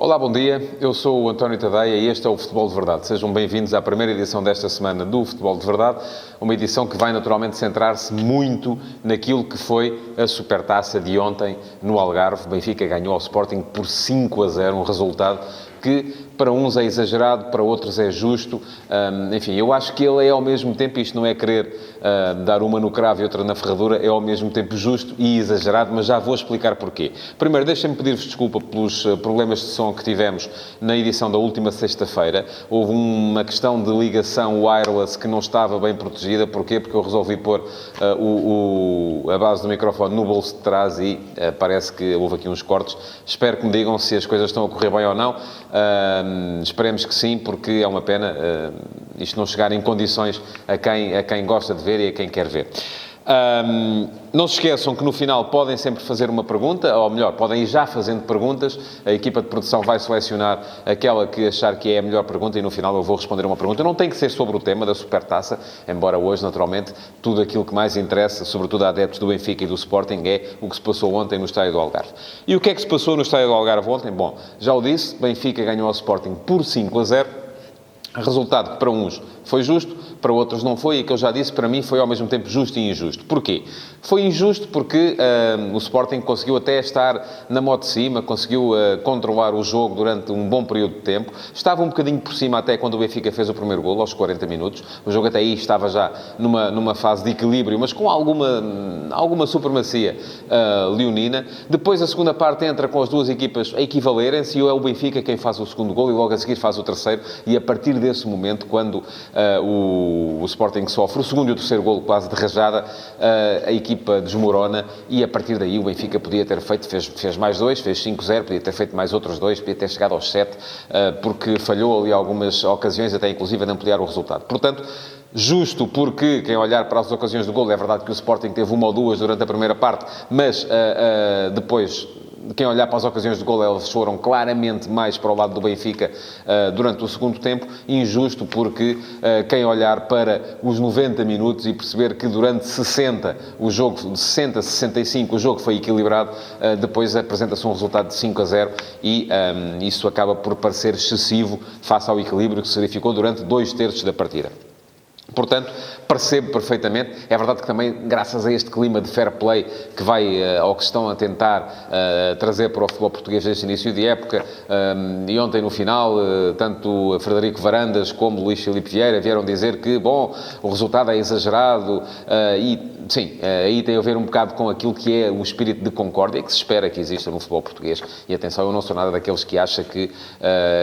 Olá, bom dia. Eu sou o António Tadeia e este é o Futebol de Verdade. Sejam bem-vindos à primeira edição desta semana do Futebol de Verdade, uma edição que vai naturalmente centrar-se muito naquilo que foi a Supertaça de ontem no Algarve. O Benfica ganhou ao Sporting por 5-0, um resultado que para uns é exagerado, para outros é justo. Enfim, eu acho que ele é ao mesmo tempo, isto não é querer dar uma no cravo e outra na ferradura, é ao mesmo tempo justo e exagerado, mas já vou explicar porquê. Primeiro, deixem-me pedir-vos desculpa pelos problemas de som que tivemos na edição da última sexta-feira. Houve uma questão de ligação wireless que não estava bem protegida. Porquê? Porque eu resolvi pôr a base do microfone no bolso de trás e parece que houve aqui uns cortes. Espero que me digam se as coisas estão a correr bem ou não. Esperemos que sim, porque é uma pena isto não chegar em condições a quem gosta de ver e a quem quer ver. Não se esqueçam que no final podem sempre fazer uma pergunta, ou melhor, podem ir já fazendo perguntas. A equipa de produção vai selecionar aquela que achar que é a melhor pergunta e no final eu vou responder uma pergunta. Não tem que ser sobre o tema da Supertaça, embora hoje, naturalmente, tudo aquilo que mais interessa, sobretudo a adeptos do Benfica e do Sporting, é o que se passou ontem no Estádio do Algarve. E o que é que se passou no Estádio do Algarve ontem? Bom, já o disse, Benfica ganhou ao Sporting por 5-0. Resultado que para uns foi justo, para outros não foi, e que eu já disse, para mim foi ao mesmo tempo justo e injusto. Porquê? Foi injusto porque o Sporting conseguiu até estar na moto de cima, conseguiu controlar o jogo durante um bom período de tempo, estava um bocadinho por cima até quando o Benfica fez o primeiro golo, aos 40 minutos, o jogo até aí estava já numa fase de equilíbrio, mas com alguma supremacia leonina. Depois a segunda parte entra com as duas equipas a equivalerem-se e é o Benfica quem faz o segundo golo e logo a seguir faz o terceiro, e a partir desse momento, quando o Sporting sofre o segundo e o terceiro golo quase de rajada, a equipa desmorona e a partir daí o Benfica podia ter feito, fez mais dois, fez 5-0, podia ter feito mais outros dois, podia ter chegado aos 7, porque falhou ali algumas ocasiões, até inclusive de ampliar o resultado. Portanto, justo porque, quem olhar para as ocasiões do golo, é verdade que o Sporting teve uma ou duas durante a primeira parte, mas depois, quem olhar para as ocasiões de golo, elas foram claramente mais para o lado do Benfica durante o segundo tempo. Injusto porque quem olhar para os 90 minutos e perceber que durante 60, o jogo, de 60 a 65, o jogo foi equilibrado, depois apresenta-se um resultado de 5-0 e isso acaba por parecer excessivo face ao equilíbrio que se verificou durante 2/3 da partida. Portanto, percebo perfeitamente. É verdade que também, graças a este clima de fair play que ou que estão a tentar trazer para o futebol português desde o início de época, e ontem no final, tanto Frederico Varandas como Luís Filipe Vieira vieram dizer que, bom, o resultado é exagerado, e sim, aí tem a ver um bocado com aquilo que é o espírito de concórdia que se espera que exista no futebol português. E atenção, eu não sou nada daqueles que acha que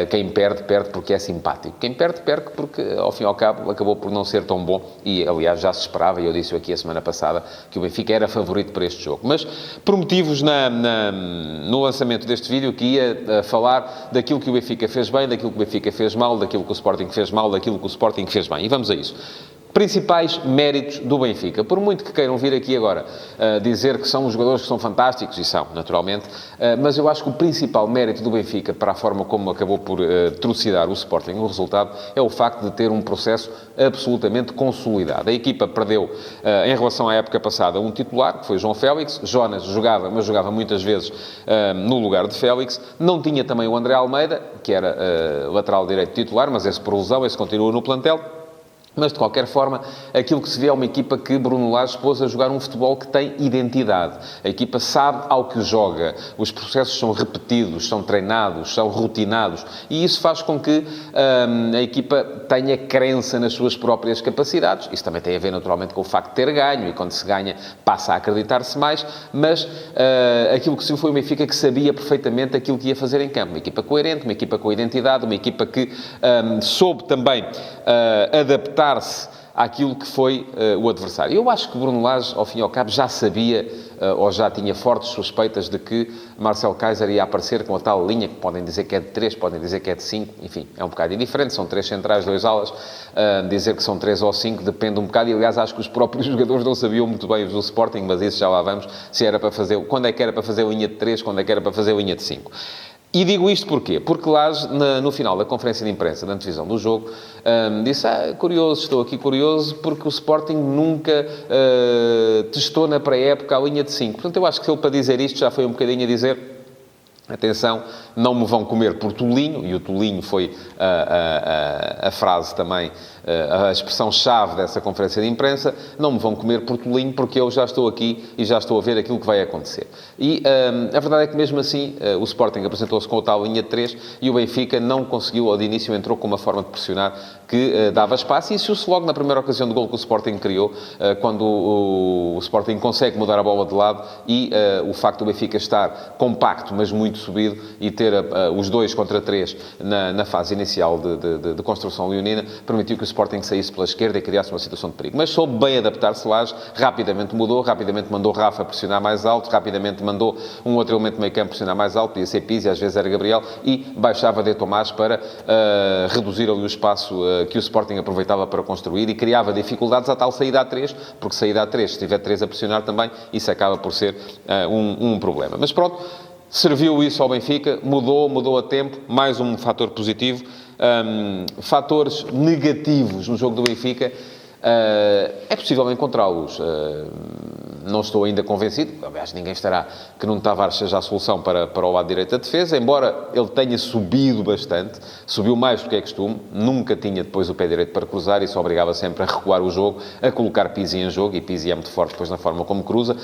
quem perde, perde porque é simpático. Quem perde, perde porque, ao fim e ao cabo, acabou por não ser tão bom. E, aliás, já se esperava, e eu disse aqui a semana passada, que o Benfica era favorito para este jogo. Mas prometi-vos no lançamento deste vídeo que ia falar daquilo que o Benfica fez bem, daquilo que o Benfica fez mal, daquilo que o Sporting fez mal, daquilo que o Sporting fez bem. E vamos a isso. Principais méritos do Benfica. Por muito que queiram vir aqui agora dizer que são os jogadores que são fantásticos, e são, naturalmente, mas eu acho que o principal mérito do Benfica para a forma como acabou por trucidar o Sporting no resultado é o facto de ter um processo absolutamente consolidado. A equipa perdeu, em relação à época passada, um titular, que foi João Félix. Jonas jogava, mas jogava muitas vezes no lugar de Félix. Não tinha também o André Almeida, que era lateral direito titular, mas esse por lesão, esse continua no plantel. Mas, de qualquer forma, aquilo que se vê é uma equipa que Bruno Lage pôs a jogar um futebol que tem identidade. A equipa sabe ao que joga. Os processos são repetidos, são treinados, são rotinados. E isso faz com que a equipa tenha crença nas suas próprias capacidades. Isso também tem a ver, naturalmente, com o facto de ter ganho. E quando se ganha, passa a acreditar-se mais. Mas aquilo que se viu foi uma Benfica que sabia perfeitamente aquilo que ia fazer em campo. Uma equipa coerente, uma equipa com identidade, uma equipa que soube também adaptar-se àquilo que foi o adversário. Eu acho que Bruno Lage, ao fim e ao cabo, já sabia, ou já tinha fortes suspeitas de que Marcel Keizer ia aparecer com a tal linha, que podem dizer que é de 3, podem dizer que é de 5, enfim, é um bocado indiferente, são 3 centrais, 2 alas, dizer que são 3 ou 5 depende um bocado, e aliás acho que os próprios jogadores não sabiam muito bem os do Sporting, mas isso já lá vamos, se era para fazer, quando é que era para fazer linha de 3, quando é que era para fazer linha de 5. E digo isto porquê? Porque Lage, no final da conferência de imprensa, da antevisão do jogo, disse, curioso, estou aqui curioso, porque o Sporting nunca testou na pré-época a linha de 5. Portanto, eu acho que ele, para dizer isto, já foi um bocadinho a dizer, Atenção, não me vão comer por tolinho, e o tolinho foi a frase também, a expressão-chave dessa conferência de imprensa, não me vão comer por tolinho porque eu já estou aqui e já estou a ver aquilo que vai acontecer. E a verdade é que mesmo assim o Sporting apresentou-se com a tal linha de 3 e o Benfica não conseguiu, ou de início entrou com uma forma de pressionar que dava espaço, e isso se logo na primeira ocasião de golo que o Sporting criou, quando o Sporting consegue mudar a bola de lado e o facto do Benfica estar compacto, mas muito subido, e ter os 2 contra 3 na fase inicial de construção leonina, permitiu que o Sporting saísse pela esquerda e criasse uma situação de perigo. Mas soube bem adaptar-se lá, rapidamente mudou, rapidamente mandou Rafa pressionar mais alto, rapidamente mandou um outro elemento de meio campo pressionar mais alto, podia ser Pizzi, às vezes era Gabriel, e baixava de Tomás para reduzir ali o espaço que o Sporting aproveitava para construir e criava dificuldades à tal saída a 3, porque saída a 3, se tiver 3 a pressionar também, isso acaba por ser um problema. Mas pronto, serviu isso ao Benfica, mudou a tempo, mais um fator positivo. Fatores negativos no jogo do Benfica, é possível encontrá-los. Não estou ainda convencido, aliás, ninguém estará, que Nuno Tavares seja a solução para o lado direito da defesa, embora ele tenha subido bastante, subiu mais do que é costume, nunca tinha depois o pé direito para cruzar, e isso obrigava sempre a recuar o jogo, a colocar Pizzi em jogo, e Pizzi é muito forte depois na forma como cruza,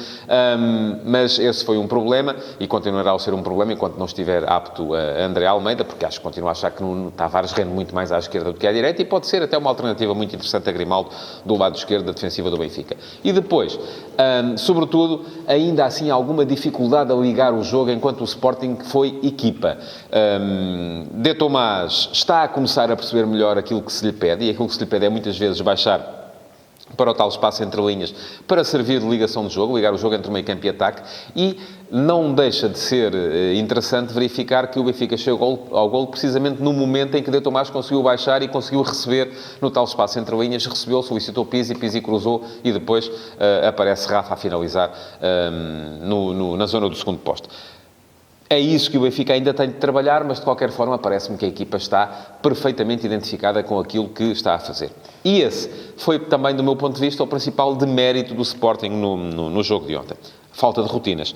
mas esse foi um problema, e continuará a ser um problema enquanto não estiver apto a André Almeida, porque acho que continua a achar que Nuno Tavares rende muito mais à esquerda do que à direita, e pode ser até uma alternativa muito interessante a Grimaldo do lado esquerdo da defensiva do Benfica. E depois, sobretudo, ainda assim alguma dificuldade a ligar o jogo enquanto o Sporting foi equipa. De Tomás está a começar a perceber melhor aquilo que se lhe pede, e aquilo que se lhe pede é muitas vezes baixar para o tal espaço entre linhas, para servir de ligação de jogo, ligar o jogo entre meio campo e ataque, e não deixa de ser interessante verificar que o Benfica chegou ao golo precisamente no momento em que De Tomás conseguiu baixar e conseguiu receber no tal espaço entre linhas, recebeu, solicitou Pizzi cruzou, e depois aparece Rafa a finalizar na zona do segundo posto. É isso que o Benfica ainda tem de trabalhar, mas de qualquer forma parece-me que a equipa está perfeitamente identificada com aquilo que está a fazer. E esse foi também, do meu ponto de vista, o principal demérito do Sporting no jogo de ontem. Falta de rotinas.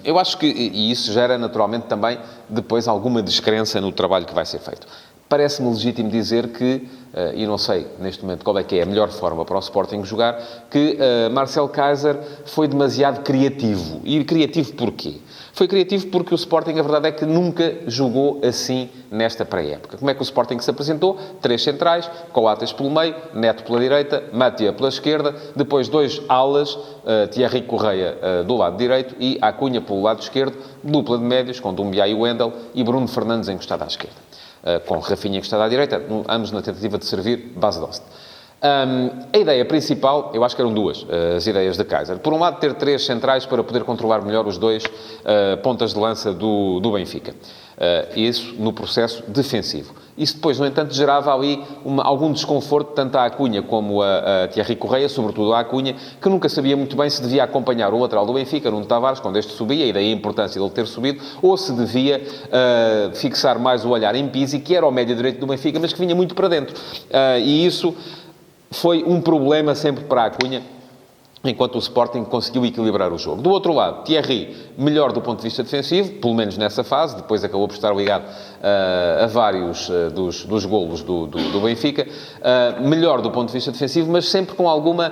Eu acho que, e isso gera naturalmente também depois alguma descrença no trabalho que vai ser feito. Parece-me legítimo dizer que, e não sei neste momento qual é que é a melhor forma para o Sporting jogar, que Marcel Keizer foi demasiado criativo. E criativo porquê? Foi criativo porque o Sporting, a verdade é que nunca jogou assim nesta pré-época. Como é que o Sporting se apresentou? 3 centrais, Coates pelo meio, Neto pela direita, Matia pela esquerda, depois 2 alas, Thierry Correia do lado direito e Acunha pelo lado esquerdo, dupla de médios com Doumbia e Wendel e Bruno Fernandes encostado à esquerda. Com Rafinha encostado à direita, ambos na tentativa de servir Bas Dost. A ideia principal, eu acho que eram duas, as ideias de Keizer. Por um lado, ter 3 centrais para poder controlar melhor os 2 pontas de lança do Benfica. Isso no processo defensivo. Isso depois, no entanto, gerava ali algum desconforto, tanto à Acunha como a Thierry Correia, sobretudo à Acunha, que nunca sabia muito bem se devia acompanhar o lateral do Benfica, Nuno Tavares, quando este subia, e daí a importância de ele ter subido, ou se devia fixar mais o olhar em Pizzi, que era o médio direito do Benfica, mas que vinha muito para dentro. E isso foi um problema sempre para a Acunha, enquanto o Sporting conseguiu equilibrar o jogo. Do outro lado, Thierry, melhor do ponto de vista defensivo, pelo menos nessa fase, depois acabou por estar ligado a vários dos golos do Benfica, melhor do ponto de vista defensivo, mas sempre com alguma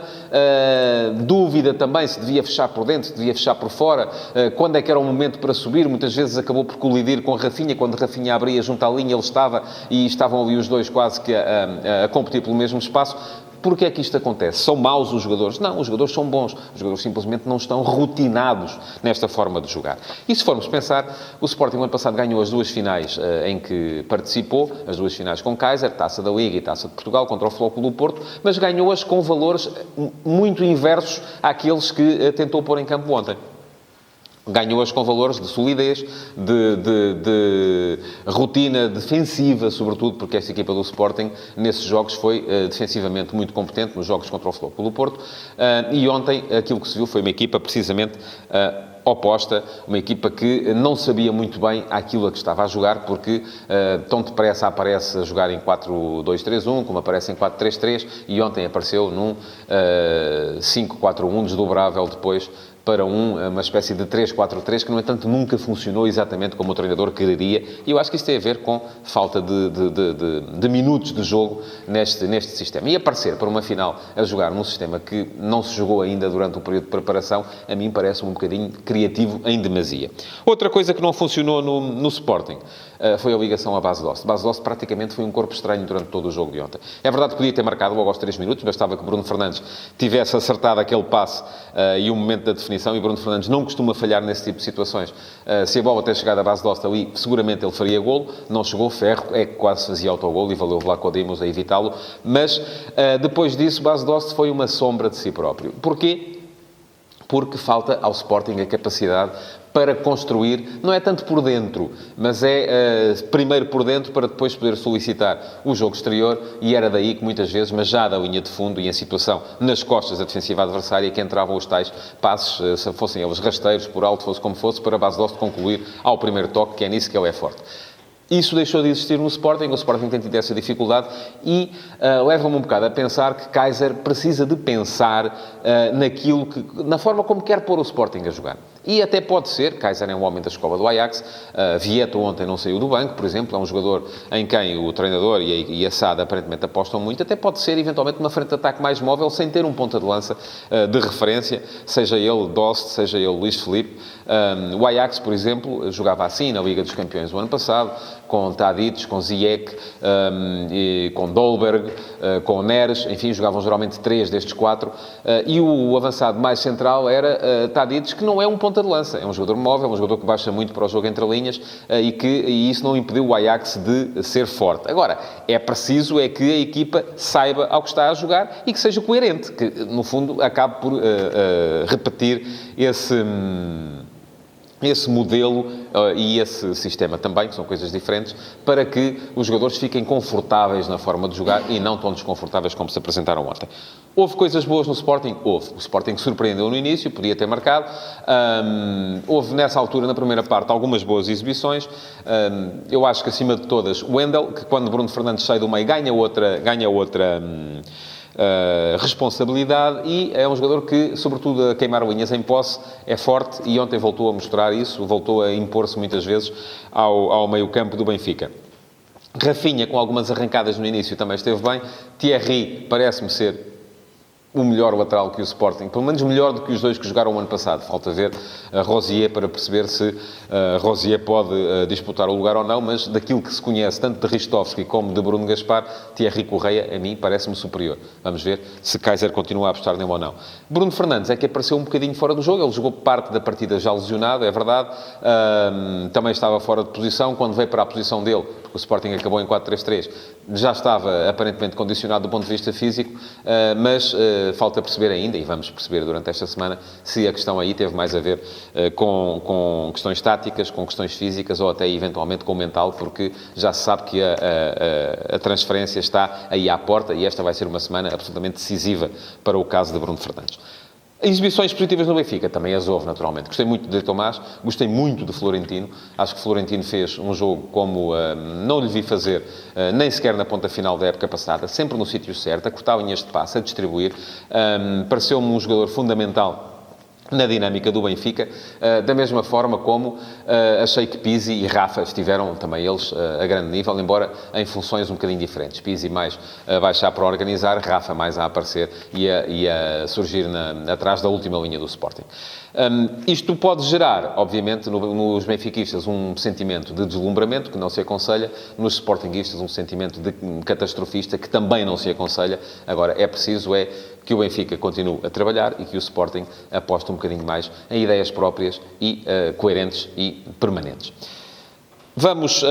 dúvida também, se devia fechar por dentro, se devia fechar por fora, quando é que era o momento para subir. Muitas vezes acabou por colidir com Rafinha, quando Rafinha abria junto à linha, ele estava, e estavam ali os dois quase que a competir pelo mesmo espaço. Porquê é que isto acontece? São maus os jogadores? Não, os jogadores são bons. Os jogadores simplesmente não estão rotinados nesta forma de jogar. E se formos pensar, o Sporting no ano passado ganhou as 2 finais em que participou, as 2 finais com Keizer, Taça da Liga e Taça de Portugal, contra o Flóculo do Porto, mas ganhou-as com valores muito inversos àqueles que tentou pôr em campo ontem. Ganhou-as com valores de solidez, de rotina defensiva, sobretudo porque esta equipa do Sporting, nesses jogos, foi defensivamente muito competente, nos jogos contra o Flóculo do Porto, e ontem aquilo que se viu foi uma equipa precisamente oposta, uma equipa que não sabia muito bem aquilo a que estava a jogar, porque tão depressa aparece a jogar em 4-2-3-1, como aparece em 4-3-3, e ontem apareceu num 5-4-1 desdobrável depois para uma espécie de 3-4-3, que, no entanto, nunca funcionou exatamente como o treinador quereria. E eu acho que isso tem a ver com falta de minutos de jogo neste sistema. E aparecer para uma final a jogar num sistema que não se jogou ainda durante o período de preparação, a mim parece um bocadinho criativo em demasia. Outra coisa que não funcionou no Sporting foi a ligação à Bas Dost. Bas Dost praticamente foi um corpo estranho durante todo o jogo de ontem. É verdade que podia ter marcado logo aos 3 minutos, bastava que Bruno Fernandes tivesse acertado aquele passe e o momento da definição, e Bruno Fernandes não costuma falhar nesse tipo de situações. Se a bola ter chegado à Bas Dost ali, seguramente ele faria golo. Não chegou, Ferro é que quase fazia autogolo e valeu o Vlaco Dimos a evitá-lo. Mas depois disso, Bas Dost foi uma sombra de si próprio. Porquê? Porque falta ao Sporting a capacidade para construir, não é tanto por dentro, mas é primeiro por dentro para depois poder solicitar o jogo exterior, e era daí que muitas vezes, mas já da linha de fundo e em situação nas costas da defensiva adversária, que entravam os tais passes, se fossem eles rasteiros, por alto, fosse como fosse, para a Bas Dost concluir ao primeiro toque, que é nisso que ele é forte. Isso deixou de existir no Sporting, o Sporting tem tido essa dificuldade e leva-me um bocado a pensar que Kaiser precisa de pensar na forma como quer pôr o Sporting a jogar. E até pode ser, Kaiser é um homem da escola do Ajax, Vieto ontem não saiu do banco, por exemplo, é um jogador em quem o treinador e a SAD aparentemente apostam muito, até pode ser eventualmente uma frente de ataque mais móvel, sem ter um ponta de lança de referência, seja ele Dost, seja ele Luís Filipe. O Ajax, por exemplo, jogava assim na Liga dos Campeões o ano passado, com Tadic, com Ziyech, com Dolberg, com Neres, enfim, jogavam geralmente 3 destes 4, e o avançado mais central era Tadic, que não é um ponta de lança, é um jogador móvel, um jogador que baixa muito para o jogo entre linhas, e isso não impediu o Ajax de ser forte. Agora, é preciso que a equipa saiba ao que está a jogar e que seja coerente, que no fundo acabe por repetir esse modelo e esse sistema também, que são coisas diferentes, para que os jogadores fiquem confortáveis na forma de jogar e não tão desconfortáveis como se apresentaram ontem. Houve coisas boas no Sporting? Houve. O Sporting surpreendeu no início, podia ter marcado. Houve, nessa altura, na primeira parte, algumas boas exibições. Eu acho que, acima de todas, o Wendel, que quando Bruno Fernandes sai do meio, ganha outra responsabilidade, e é um jogador que, sobretudo a queimar linhas em posse, é forte, e ontem voltou a mostrar isso, voltou a impor-se muitas vezes ao meio-campo do Benfica. Rafinha, com algumas arrancadas no início, também esteve bem. Thierry parece-me ser o melhor lateral que o Sporting, pelo menos melhor do que os dois que jogaram o ano passado. Falta ver a Rosier para perceber se Rosier pode disputar o lugar ou não, mas daquilo que se conhece, tanto de Ristovski como de Bruno Gaspar, Thierry Correia, a mim, parece-me superior. Vamos ver se Kaiser continua a apostar nele ou não. Bruno Fernandes é que apareceu um bocadinho fora do jogo, ele jogou parte da partida já lesionado, é verdade, também estava fora de posição, quando veio para a posição dele, porque o Sporting acabou em 4-3-3, já estava aparentemente condicionado do ponto de vista físico, mas falta perceber ainda, e vamos perceber durante esta semana, se a questão aí teve mais a ver com questões táticas, com questões físicas, ou até eventualmente com o mental, porque já se sabe que a transferência está aí à porta, e esta vai ser uma semana absolutamente decisiva para o caso de Bruno Fernandes. Exibições positivas no Benfica, também as houve, naturalmente. Gostei muito de Tomás, gostei muito do Florentino. Acho que Florentino fez um jogo como não lhe vi fazer, nem sequer na ponta final da época passada, sempre no sítio certo, a cortar linhas de passe, a distribuir. Pareceu-me um jogador fundamental na dinâmica do Benfica, da mesma forma como achei que Pizzi e Rafa estiveram também eles a grande nível, embora em funções um bocadinho diferentes. Pizzi mais a baixar para organizar, Rafa mais a aparecer e a surgir atrás da última linha do Sporting. Isto pode gerar, obviamente, nos benfiquistas um sentimento de deslumbramento, que não se aconselha, nos sportinguistas um sentimento de catastrofista, que também não se aconselha. Agora, é preciso que o Benfica continue a trabalhar e que o Sporting aposte um bocadinho mais em ideias próprias e coerentes e permanentes. Vamos,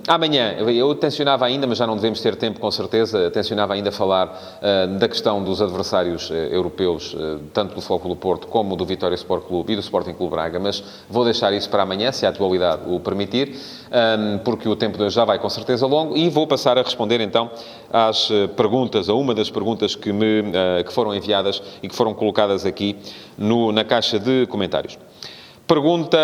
amanhã, eu tencionava ainda, mas já não devemos ter tempo com certeza, tencionava ainda falar da questão dos adversários europeus, tanto do Futebol Clube Porto como do Vitória Sport Clube e do Sporting Clube Braga, mas vou deixar isso para amanhã, se a atualidade o permitir, porque o tempo de hoje já vai com certeza longo, e vou passar a responder então às perguntas, a uma das perguntas que foram enviadas e que foram colocadas aqui na caixa de comentários. Pergunta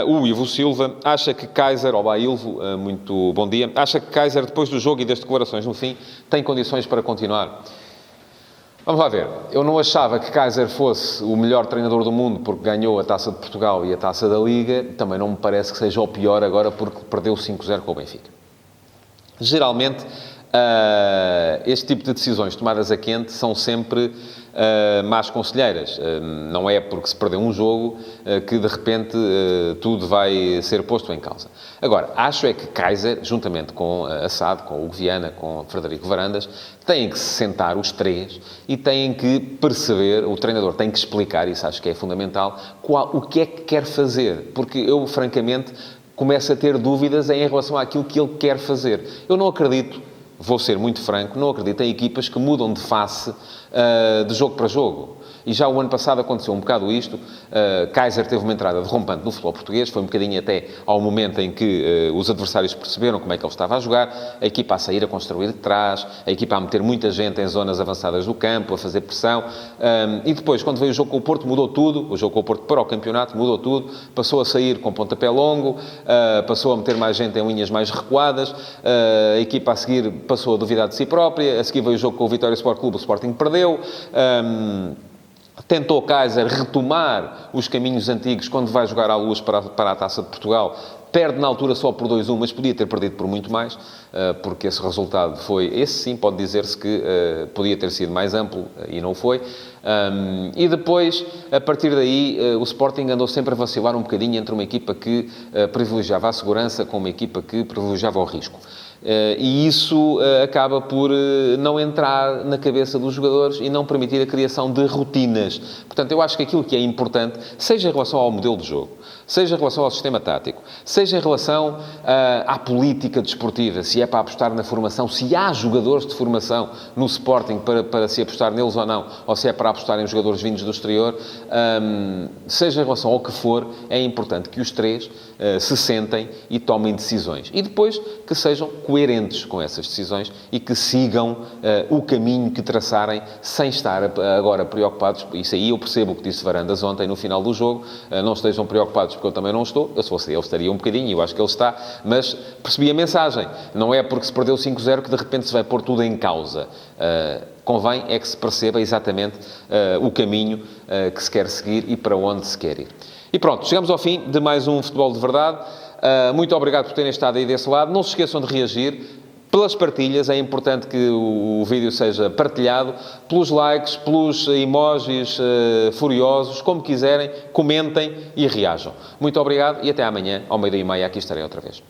o Ivo Silva, acha que Kaiser, olá Ilvo, muito bom dia, acha que Kaiser, depois do jogo e das declarações no fim, tem condições para continuar? Vamos lá ver. Eu não achava que Kaiser fosse o melhor treinador do mundo porque ganhou a Taça de Portugal e a Taça da Liga. Também não me parece que seja o pior agora porque perdeu 5-0 com o Benfica. Geralmente, este tipo de decisões tomadas a quente são sempre más conselheiras. Não é porque se perdeu um jogo que, de repente, tudo vai ser posto em causa. Agora, acho é que Kaiser, juntamente com Assad, com Hugo Viana, com Frederico Varandas, têm que se sentar os três e têm que perceber, o treinador tem que explicar, isso acho que é fundamental, o que é que quer fazer. Porque eu, francamente, começo a ter dúvidas em relação àquilo que ele quer fazer. Eu não acredito, vou ser muito franco, não acredito em equipas que mudam de face de jogo para jogo. E já o ano passado aconteceu um bocado isto. Kaiser teve uma entrada derrompante no futebol português. Foi um bocadinho até ao momento em que os adversários perceberam como é que ele estava a jogar. A equipa a sair a construir de trás. A equipa a meter muita gente em zonas avançadas do campo, a fazer pressão. E depois, quando veio o jogo com o Porto, mudou tudo. O jogo com o Porto para o campeonato mudou tudo. Passou a sair com pontapé longo. Passou a meter mais gente em linhas mais recuadas. A equipa a seguir passou a duvidar de si própria. A seguir veio o jogo com o Vitória Sport Clube. O Sporting perdeu. Tentou Kaiser retomar os caminhos antigos quando vai jogar à Luz para a Taça de Portugal. Perde na altura só por 2-1, mas podia ter perdido por muito mais, porque esse resultado foi... Esse sim, pode dizer-se que podia ter sido mais amplo e não foi. E depois, a partir daí, o Sporting andou sempre a vacilar um bocadinho entre uma equipa que privilegiava a segurança com uma equipa que privilegiava o risco. E isso acaba por não entrar na cabeça dos jogadores e não permitir a criação de rotinas. Portanto, eu acho que aquilo que é importante, seja em relação ao modelo de jogo, seja em relação ao sistema tático, seja em relação à política desportiva, se é para apostar na formação, se há jogadores de formação no Sporting para se apostar neles ou não, ou se é para apostar em jogadores vindos do exterior, seja em relação ao que for, é importante que os três se sentem e tomem decisões. E depois que sejam coerentes com essas decisões e que sigam o caminho que traçarem sem estar agora preocupados. Isso aí eu percebo o que disse Varandas ontem no final do jogo. Não estejam preocupados porque eu também não estou. Eu, se fosse ele, estaria um bocadinho, eu acho que ele está, mas percebi a mensagem. Não é porque se perdeu 5-0 que de repente se vai pôr tudo em causa. Convém é que se perceba exatamente o caminho que se quer seguir e para onde se quer ir. E pronto, chegamos ao fim de mais um Futebol de Verdade. Muito obrigado por terem estado aí desse lado. Não se esqueçam de reagir pelas partilhas. É importante que o vídeo seja partilhado, pelos likes, pelos emojis furiosos, como quiserem. Comentem e reajam. Muito obrigado e até amanhã, ao 12:30, aqui estarei outra vez.